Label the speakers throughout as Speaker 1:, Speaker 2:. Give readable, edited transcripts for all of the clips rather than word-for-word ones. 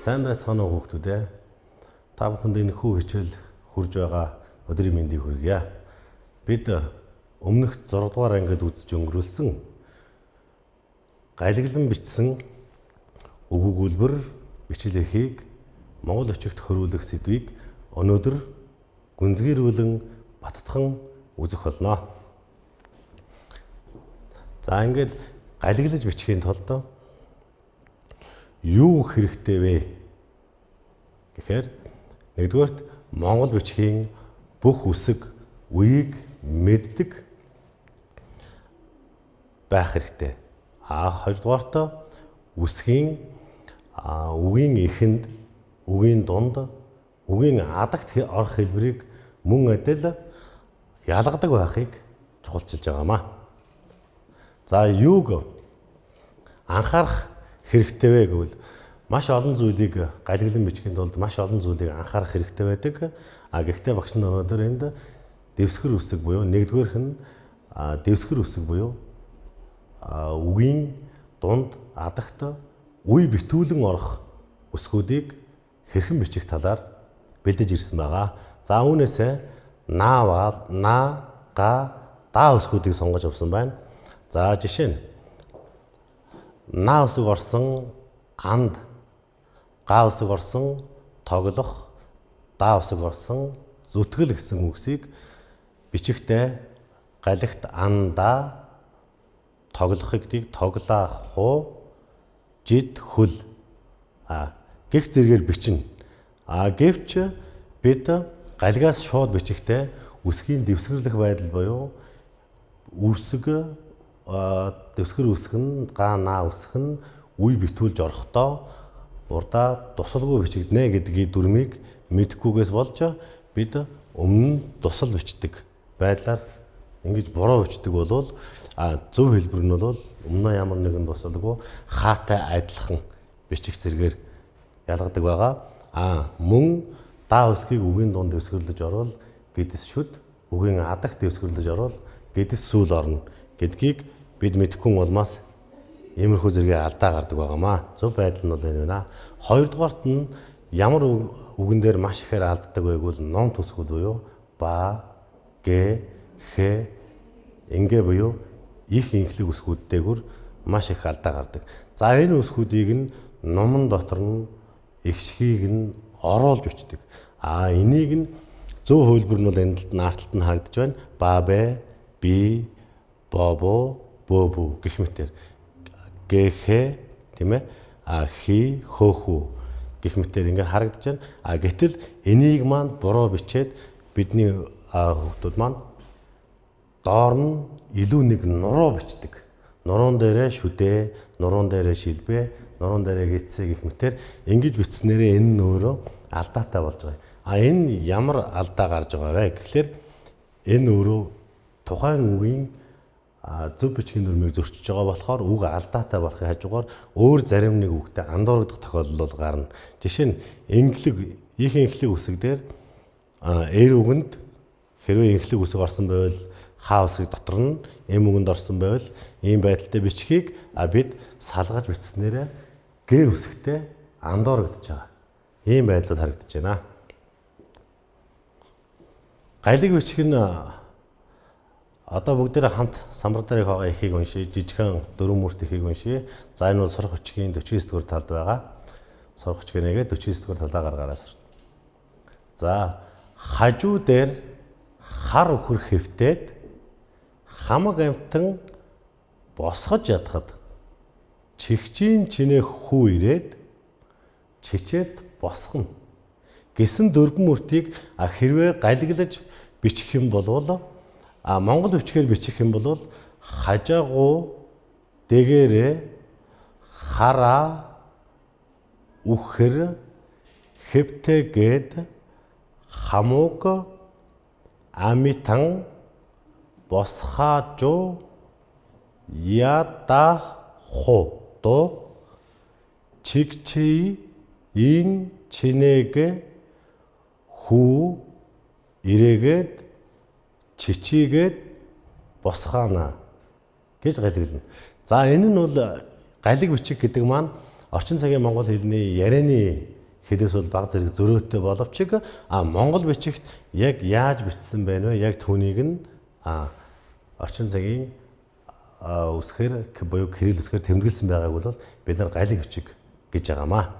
Speaker 1: Сайн байцгаана уу хүүхдүүд ээ. Та бүхэнд энэ хүү хичээл хурж байгаа өдрийн мэндийг хүргье. Бид өмнөх 6 дугаар ангид үзэж өнгөрүүлсэн гайлглан бичсэн өгүүлбэр бичлэг эхийг Монгол өчигт хөрвүүлэх сэдвийг өнөөдөр гүнзгийрүүлэн баттхан үзэх болно. За ингээд гайлглаж бичихийн тулд юу хэрэгтэй вэ гэхээр нэгдүгээрт Монгол бичгийн бүх үсэг үеийг мэддэг байх хэрэгтэй. Хоёрдугаарт үсгийн үгийн эхэнд, үгийн дунд, үгийн адагт орох хэлбэрийг мөн адил ялгадаг байхыг чухалчилж байгаамаа. За юуг анхаарах хэрэгтэй вэ гэвэл маш олон зүйлийг гайлглан бичгийн тулд маш олон зүйлийг анхаарах хэрэгтэй байдаг. Гэхдээ багш нар өнөөдөр энд дэвсгэр үсэг буюу нэгдүгээрх нь дэвсгэр үсэг буюу үгийн дунд адагт үе битүүлэн орох үсгүүдийг хэрхэн бичих талаар бэлдэж ирсэн байгаа. За үүнээсээ на, га, да үсгүүдийг сонгож авсан байна. За жишээ нь на үсэг орсон анд, га үсэг орсон тоглох, да үсэг орсон зүтгэл гэсэн үгсийг бичихтэй галихт анда тоглохыг тоглоох хуу жид хөл гих зэргээр бичнэ. Гэвч бид галгаас шууд бичихтэй үсгийн дэвсгэрлэх байдал буюу үсэг дэвсгэр үсэг нь га на үсэг нь үе битүүлж орохдоо урдаа тусалгүй бичигднэ гэдгийг дүрмийг мэдэхгүйгээс болж бид өмнө нь тусал бичдэг байдлаар ингэж буруу бичдэг болвол зөв хэлбэр нь бол өмнө ямар нэгэн тусалгүй хаатай адилхан бичих зэргээр ялгадаг байгаа. Мөн да үсгийг үгийн дунд дэвсгэрлэж орвол гэдэс шүд, үгийн адагт дэвсгэрлэж орвол гэдэс сүүл орно гэдгийг бид мэдэхгүй улмаас иймэрхүү зэрэг алдаа гардаг байгаамаа. Зөв байдал нь бол энэ байна. Хоёрдугаарт нь ямар үгэн дээр маш ихээр алддаг байвал ном төсгүүд буюу ба, гэ, хэ, ингээ буюу их инхлэг үсгүүд дээгүр маш их алдаа гардаг. За энэ үсгүүдийг нь номон дотор нь ихшгийг нь оруулж бичдэг. Энийг нь зөв хөлбөр нь бол энд наарталт нь харагдаж байна. Ба, бэ, би, бобо, бөбү гэх мэтэр гэхэ тийм ээ хи хөөхү гэх мэтэр ингээ харагдаж байна. Гэтэл энийг маань буруу бичээд бидний хүүхдүүд маань доор нь илүү нэг нуруу бичдэг. Нуруун дээрээ шүдээ, нуруун дээрээ шилбэ, нуруун дээрээ гитсэ гэх мэтэр ингэж бичснээрээ энэ нь өөрөө алдаатай болж байгаа. Энэ ямар алдаа гарч байгаа вэ гэхлээр энэ өөрөө тухайн үгийн зөв бичгийн дүрмийг зөрчиж байгаа болохоор үг алдаатай болохын хажуугаар өөр зарим нэг үгтэй андуурагдах тохиолдол гарна. Жишээ нь их инхлэг үсэг дээр эр үгэнд хэрвээ инхлэг үсэг орсон байвал хаа үсэг дотор нь эм үгэнд орсон байвал ийм байдалтай бичгийг бид салгаж бичснээрээ гэ үсэгтэй андуурагдж байгаа. Ийм байдлууд харагдаж байна. Гайлэг бичих нь одоо бүгдээрээ хамт самбар дээр байгаа эхийг уншия, жижигхэн дөрвөн мөрт эхийг уншия. За энэ бол сурах хүчгийн 49 дугаар талд байгаа. Сурах хүчгийнээгээ 49 дугаар талаа гаргаараа сурна. За хажуу дээр хар өхөр хэвтээд хамаг амтан босгож ядахад чихчийн чинээ хүү ирээд чичээд босгоно гэсэн дөрвөн мөртийг хэрвээ гайлглаж бичих юм бол Монгол бичгээр бичих юм бол хажаагуу дэгээрээ хара үхэр хэвтэгээд хамууг амитан босхаажу ядах хото чигчи ин чинэгэ хүү ирээгээд чичигээд босхаана гэж гайлглана. За энэ нь бол галиг бичих гэдэг маань орчин цагийн монгол хэлний ярианы хэлээс бол баг зэрэг зөрөөтэй боловч монгол бичигт яг яаж бичсэн байна вэ? Яг түүнийг нь орчин цагийн үсгээр буюу кирилл үсгээр тэмдэглэсэн байгааг бол бид нар галиг бичиг гэж байгаамаа.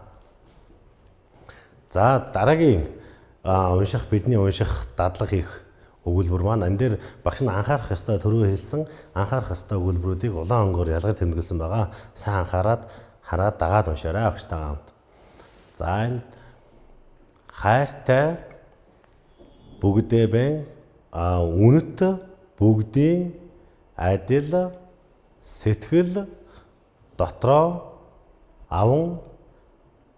Speaker 1: За дараагийн бидний унших, дадлага хийх өгүүлбэр маань энэ дээр багш нь анхаарах ёстой түрүү хэлсэн анхаарах ёстой өгүүлбэрүүдийг улаан өнгөөр ялгаж тэмдэглэсэн байгаа. Сайн анхаарад хараад дагаад уншаарай багштайгаа хамт. За энэ хайртай бүгдээ байн үнэт бүгдийн адил сэтгэл дотроо аван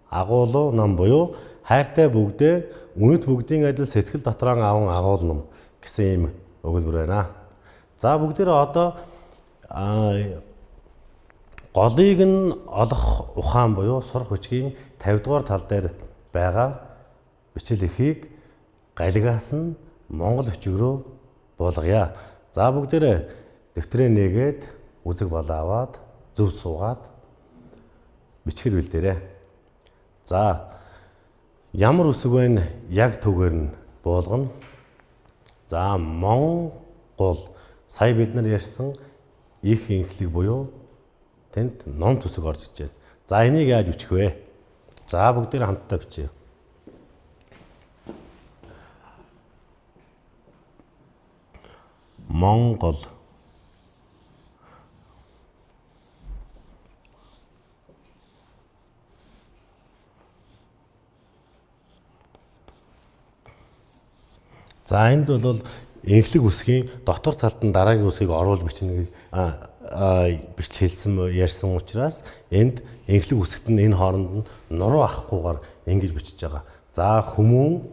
Speaker 1: агуулуу ном буюу хайртай бүгдээ үнэт бүгдийн адил сэтгэл дотроо аван агуул ном гэсэн ийм өгүүлбэр байна. За бүгдээрээ одоо голыг нь олох ухаан буюу сурах бичгийн 50 дугаар тал дээр байгаа бичил эхийг галигаас нь монгол бичиг рүү буулгая. За бүгдээрээ дэвтрээ нээгээд үзэг болоо аваад зөв суугаад бичгээр бэлдээрэй. За ямар үсэг байна яг түгээр нь буулгана. За монгол сая бид нар ярьсан их инхлэг буюу тэнд номт үсэг орж иж байна. За энийг яаж бичих вэ? За бүгдээр хамтдаа бичье. Монгол за энд бол инхлэг үсгийн дотор талд нь дараагийн үсгийг оруулж бичнэ гэж хэлсэн ярьсан учраас энд инхлэг үсэгт нь энэ хооронд нь нуруу авахгүйгээр ингэж бичиж байгаа. За хүмүүн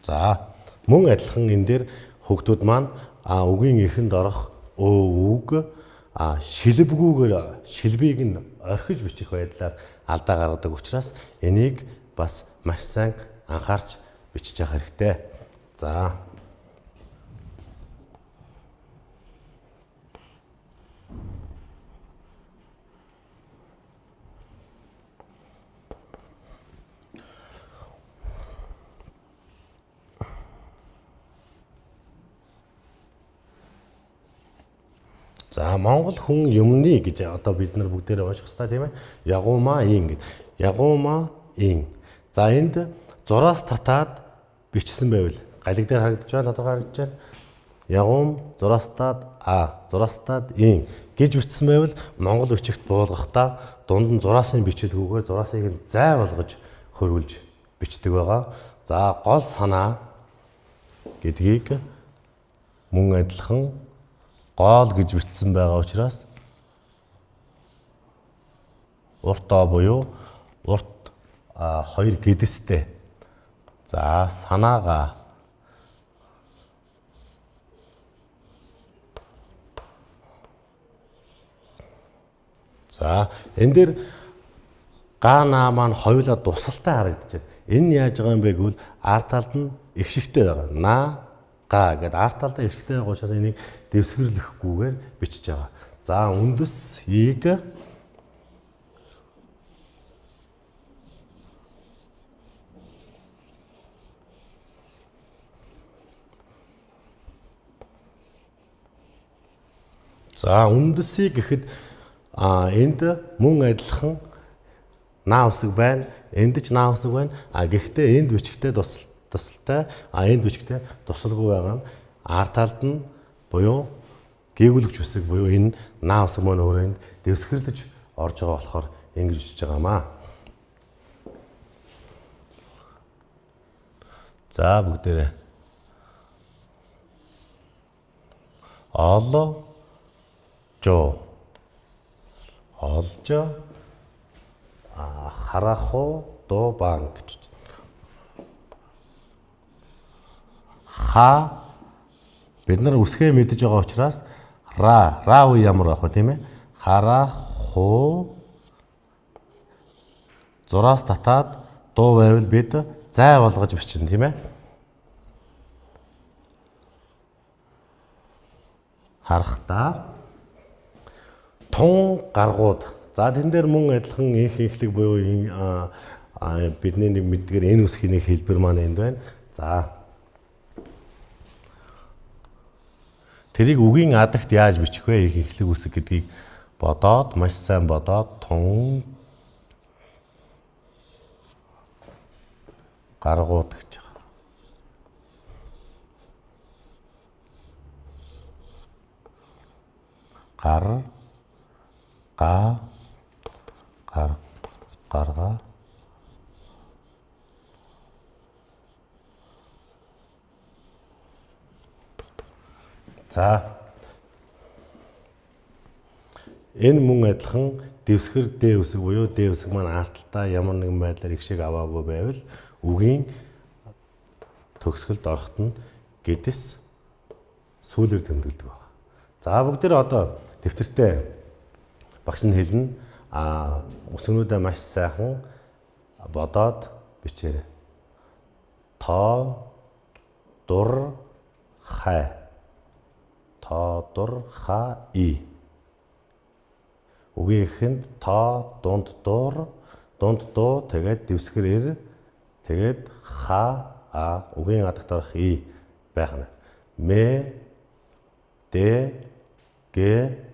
Speaker 1: за мөн адилхан энэ дээр хүүхдүүд маань үгийн эхэнд орох үг шилбгүүгээр шилбийг нь орхиж бичих байдлаар алдаа гаргадаг учраас энийг бас маш сайн анхаарч бичиж явах хэрэгтэй. За за монгол хүн юмны гэж одоо бид нар бүгдээрээ унших хэрэгтэй тийм ээ. Ягуумаа ин гэд. Ягуумаа ин. За энд зураас татаад бичсэн байвал галиг дээр харагдаж байна, тодорхой харагдаж байна. Ягуум зураас татаад ин гэж бичсэн байвал монгол бичигт буулгахдаа дунд нь зураасын бичилгүүгээр зураасыг нь зай болгож хөрвүүлж бичдэг байгаа. За гол санаа гэдгийг мөн адилхан гол гэж бичсэн байгаа учраас урт о буюу урт хоёр гэдэстэй. За санаага за энэ дээр гаана маань хоёулаа тусалтай харагдаж байна. Энэ яаж байгаа юм бэ гэвэл арт талд нь их шигтэй байгаа. На га гэдэг арт талдаа их шигтэй байгаа учраас энийг дэвсгэрлэхгүйгээр бичиж байгаа. За үндэс ийг за үндэсийг гэхэд энд мөн адилхан наа үсэг байна. Энд ч наа үсэг байна. Гэхдээ энд бичгтээ тусалтай энд бичгтээ тусалгүй байгаа нь арт талд нь буюу гээгүүлэгч үсэг буюу энэ наа үсэг маань өөрөө энд дэвсгэрлэж орж байгаа болохоор ингэж бичиж байгаамаа. За бүгдээрээ олж хараху до банк ха бид нар үсгээ мэдэж байгаа учраас ра үе ямар байх вэ тийм ээ? Хараху зураас татаад дуу байвал бид зай болгож бичнэ тийм ээ. Харахтаа тун гаргууд. За тэн дээр мөн адилхан инх инхлэг буюу бидний нэг мэдгээр энэ үсгийн нэг хэлбэр маань энд байна. За тэрийг үгийн адагт яаж бичих вэ? Инх инхлэг үсэг гэдгийг бодоод маш сайн бодоод тун гаргууд гэж байна. Гарга за энэ мөн адилхан дэвсгэр дэ үсэг буюу дэ үсэг маань арталтаа ямар нэгэн байдлаар их шиг аваагүй байвал үгийн төгсгөлд орохт нь гэдэс сүүлээр тэмдэглэдэг байна. За бүгд одоо дэвтэртээ багш нь хэлнэ. Үсгнүүдээ маш сайхан бодоод бичээрэй. Тоо дур хай. Тоо дур ха и. Үгийн эхэнд тоо дунд дуур тэгээд дэвсгэр эр тэгээд ха үгийн адагт орох и байх нь. Мэ дэ гэ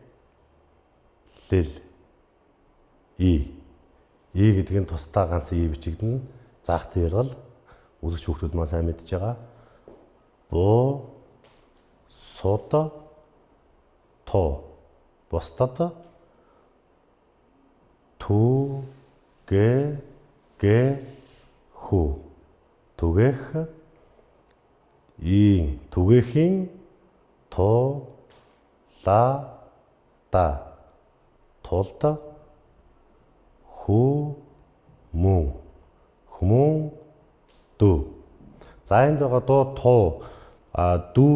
Speaker 1: лэл и гэдэг нь тусдаа ганц и бичигдэнэ. Заах тэлгэл үзэгч хүүхдүүд маань сайн мэдж байгаа. Бо сод то бусдад ту гэ хүү түгэх ийн түгэхийн то ла та тулд хүү хүмүүн дүү. За энд байгаа дуу туу дүү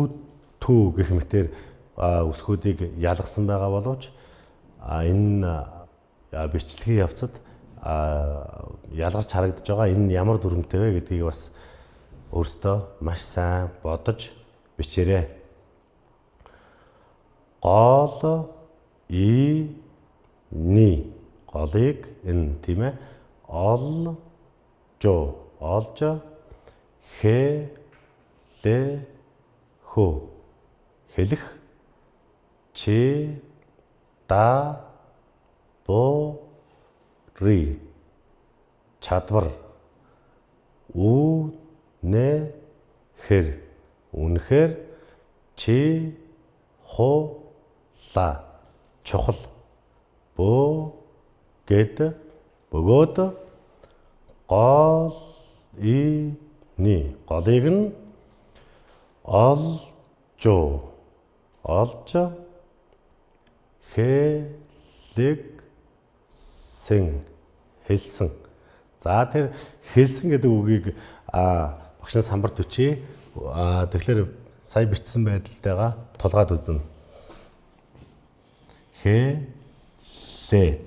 Speaker 1: түү гэх мэтээр үсгүүдийг ялгасан байгаа боловч энэ бичлэгийн явцад ялгарч харагдаж байгаа. Энэ нь ямар дүрмтэй вэ гэдгийг бас өөртөө маш сайн бодож бичээрэй. Гол и ни голыг энэ тийм ээ олж хэлэх чи да бо ри чадвар үнэхээр чи хула чухал бөгөөд гол и ни голыг нь олж хэлсэн. За тэр хэлсэн гэдэг үгийг багшнаас хамбарт бичиж тэгэхээр сая бичсэн байдалтайгаа тулгаад үзнэ. Хэлэгсэн.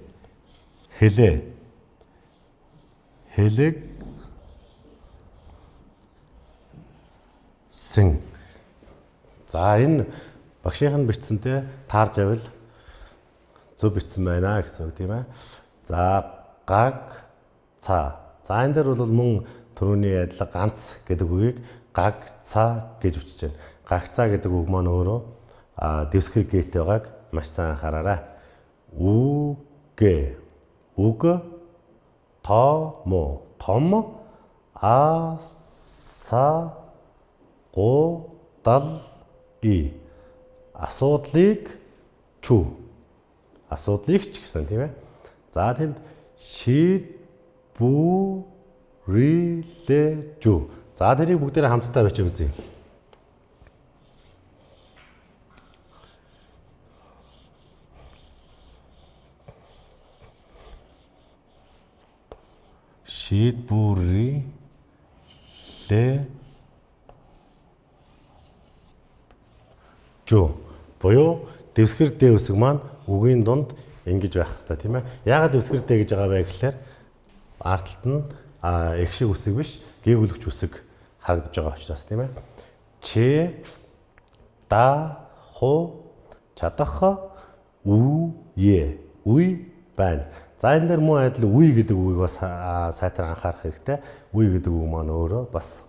Speaker 1: За энэ багшийн бичсэнтэй таарж авал зөв бичсэн байна гэсэн үг тийм ээ. За гаг ца. За энэ дээр бол мөн түрүүний адилхан ганц гэдэг үгийг гаг ца гэж бичиж байна. Гаг ца гэдэг үг маань өөрөө дэвсгэр гээтэй байгааг маш сайн анхаараарай. Үг том асуудлыг асуудлыг ч гэсэн тийм ээ. За тэнд шийдвэрлэж. За тэрийг бүгдээрээ хамтдаа бичиж үзье. буюу дэвсгэр дэ үсэг маань үгийн дунд ингэж байх хэрэгтэй тийм ээ. Яагаад дэвсгэр дэ гэж байгаа вэ гэхээр артталт нь их шиг үсэг биш. гээгүүлэгч үсэг харагдаж байгаа учраас тийм ээ. Ч да ху чадах үе байна. За энэ дээр мөн адил үе гэдэг үгийг бас сайтар анхаарах хэрэгтэй. Үе гэдэг үг маань өөрөө бас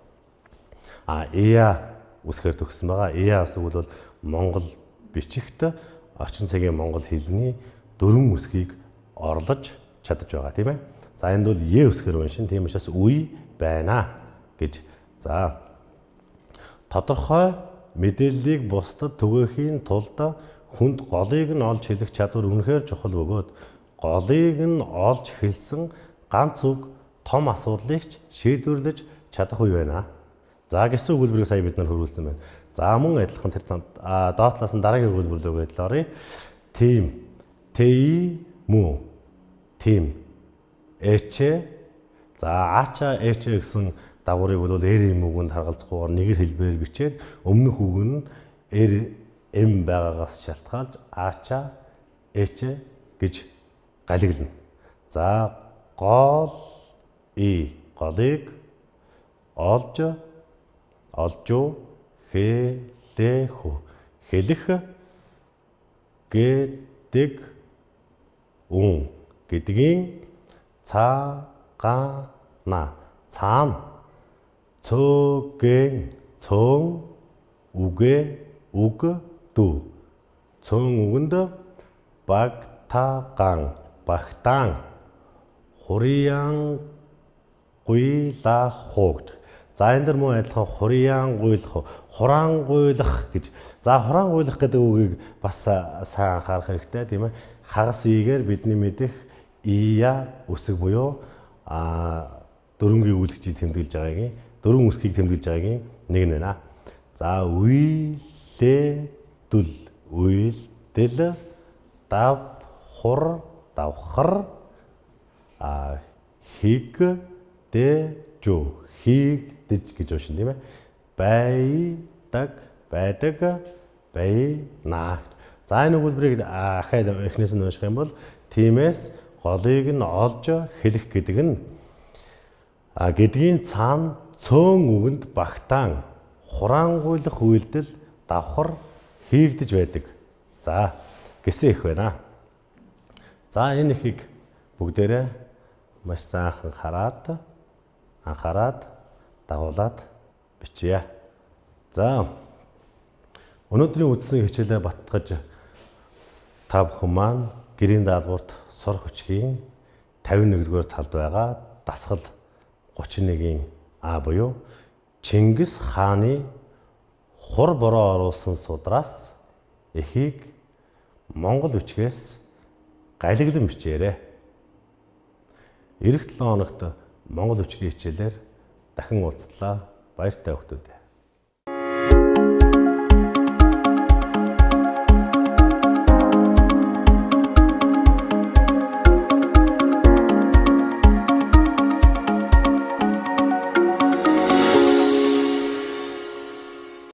Speaker 1: эя үсгээр төгссөн байгаа. Эя үсэг бол Монгол бичигт орчин цагийн монгол хэлний дөрвөн үсгийг орлож чадж байгаа тийм ээ. За энд бол е үсгээр уншин. Тийм учраас үе байна гэж. За тодорхой мэдээллийг бусдад түгээхийн тулд хүнд голыг нь олж хэлэх чадвар үнэхээр чухал бөгөөд голыг нь олж хэлсэн ганц үг том асуудлыг шийдвэрлэж чадах үе байна. За гэсэн өгүүлбэрийг сая бид нар хөрвүүлсэн байна. За мөн адилхан тэр доотлоос нь дараагийн өгүүлбэр рүү ажиллаарай. Тим, ти, муу, тим, эчэ. За ача эчэ гэсэн дагуурыг бол эрийн үгэнд харгалзахгүйгээр нэгэр хэлбэрээр бичээд өмнөх үг нь эр эм байгаагаас шалтгаалж ача эчэ гэж галиглана. За гол голыг олж хэлэх гэдэг гэдгийн цаана цаана цөген цөн үгэ үг дүү цөн үгэнд багтаан хуриян гуйлахогт. За энэ дэр мөн адилхан хуриян гуйлах гэж. За хураан гуйлах гэдэг үгийг бас сайн анхаарах хэрэгтэй тийм ээ. Хагас игээр бидний мэдих ия үсэг буюу дөрвөн өгүүлэгчийг тэмдэглэж байгаагийн дөрвөн үсгийг тэмдэглэж байгаагийн нэг нь байна. За үйлдэл давхар хийгдэж гэж байна тийм ээ. Байдаг байна. За энэ өгүүлбэрийг ахаад эхнээс нь унших юм бол тиймээс голыг нь олж хэлэх гэдэг нь гэдгийн цаана цөөн үгэнд багтаан хураангуйлах үйлдэл давхар хийгдэж байдаг. За гэсэн их байна. За энэ ихийг бүгдээрээ маш сайхан анхаарад дагуулад бичье. За өнөөдрийн үздсэн хичээлээ баттгаж та бүхэн маань гэрийн даалгаварт сурах хүчгийн 51-р талд байгаа дасгал 31-ийн А буюу Чингис хааны хур бороо оруулсан судраас эхийг Монгол бичгээс галиглан бичээрэй. Ирэх 7 хоногт Монгол бичгийн хичээлээр дахин уулзлаа. Баяртай хүүхдүүд.